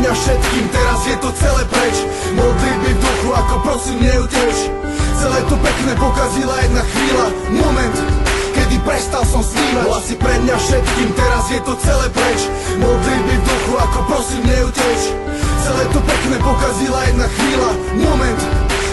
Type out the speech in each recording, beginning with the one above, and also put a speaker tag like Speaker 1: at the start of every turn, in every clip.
Speaker 1: mňa všetkým, teraz je to celé preč. Modlitby v duchu, ako prosím neuteč. Celé to pekné pokazila jedna chvíľa, moment, kedy prestal som snívať. Bola si pre mňa všetkým, teraz je to celé preč. Modlitby v duchu, ako prosím neuteč. Celé to pekné pokazila jedna chvíľa, moment,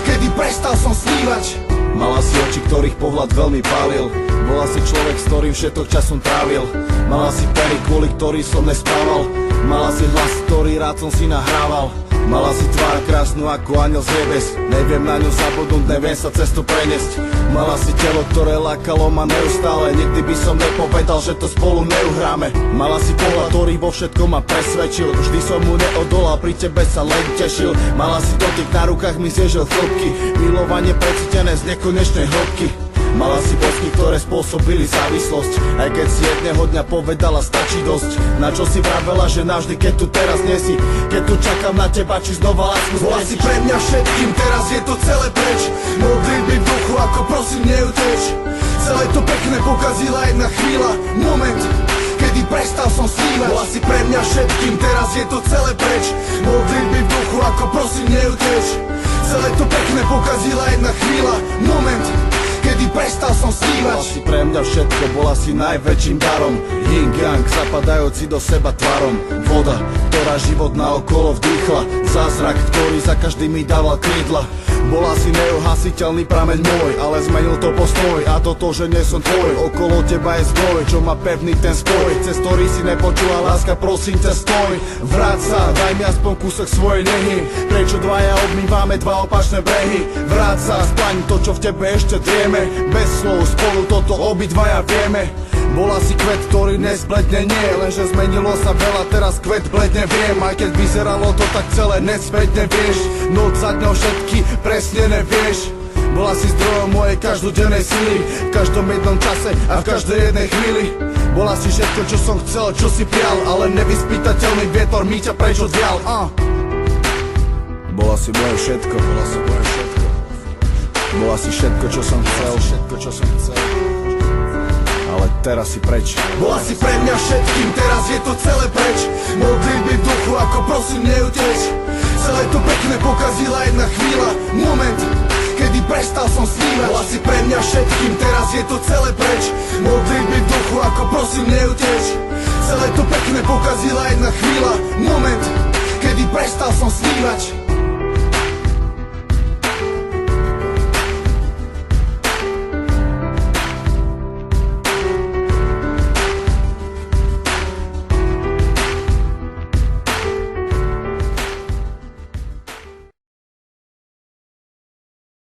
Speaker 1: kedy prestal som snívať.
Speaker 2: Mala si oči, ktorých pohľad veľmi pálil. Bola si človek, s ktorým všetok časom trávil. Mala si pery, kvôli ktorý som nespával. Mala si hlas, ktorý rád som si nahrával. Mala si tvár krásnu ako anjel z nebes. Neviem na ňu zabudnúť, neviem sa cestu preniesť. Mala si telo, ktoré lákalo ma neustále. Nikdy by som nepovedal, že to spolu neuhráme. Mala si pohľad, ktorý vo všetkom ma presvedčil. Vždy som mu neodolal, pri tebe sa len tešil. Mala si dotyk, na rukách mi zježil chlopky. Milovanie precítené z nekonečnej hĺbky. Mala si bosky, ktoré spôsobili závislosť. Aj keď si jedného dňa povedala stačí dosť. Na čo si vravela, že navždy, keď tu teraz nie si. Keď tu čakám na teba, či znova lásku
Speaker 1: bola si pre mňa všetkým, teraz je to celé preč. Modlitby v duchu, ako prosím neuteč. Celé to pekné pokazila jedna chvíľa, moment, kedy prestal som snívať. Bola si pre mňa všetkým, teraz je to celé preč. Modlitby v duchu, ako prosím neuteč. Celé to pekné pokazila jedna chvíľa, moment, kedy prestal som snívať.
Speaker 2: Bola si pre mňa všetko, bola si najväčším darom. Yin yang, zapadajúci do seba tvarom. Voda, ktorá život naokolo vdýchla. Zázrak, ktorý za každý mi dával krídla. Bola si neuhasiteľný prameň môj, ale zmenil to postoj. A toto, že nie som tvoj, okolo teba je zdroj, čo má pevný ten spoj. Cez ktorý si nepočula, láska, prosím ťa stoj. Vráť sa, daj mi aspoň kúsok svojej nehy. Prečo dvaja obmývame dva opačné brehy? Vráť sa, splaň to, čo v tebe ešte drieme. Bez slov, spolu toto obidvaja vieme. Bola si kvet, ktorý nezbledne nie, lenže zmenilo sa veľa, teraz kvet bledne viem. Aj keď vyzeralo to tak celé nespätne, vieš. Noc za dňou všetky presne nevieš. Bola si zdrojom mojej každodennej sily, v každom jednom čase a v každej jednej chvíli. Bola si všetko, čo som chcel, čo si prial, ale nevyspytateľný vietor mi ťa preč odvial. Bola si moje všetko, bola si moje všetko. Bola si všetko, čo som chcel, všetko, čo som chcel. Ale teraz si preč.
Speaker 1: Bola si pre mňa všetkým, teraz je to celé preč. Modlitby v duchu, ako prosím neuteč. Celé to pekné pokazila jedna chvíľa, moment, kedy prestal som snívať. Bola si pre mňa všetkým, teraz je to celé preč. Modlitby v duchu, ako prosím neuteč. Celé to pekné pokazila jedna chvíľa, moment, kedy prestal som snívať.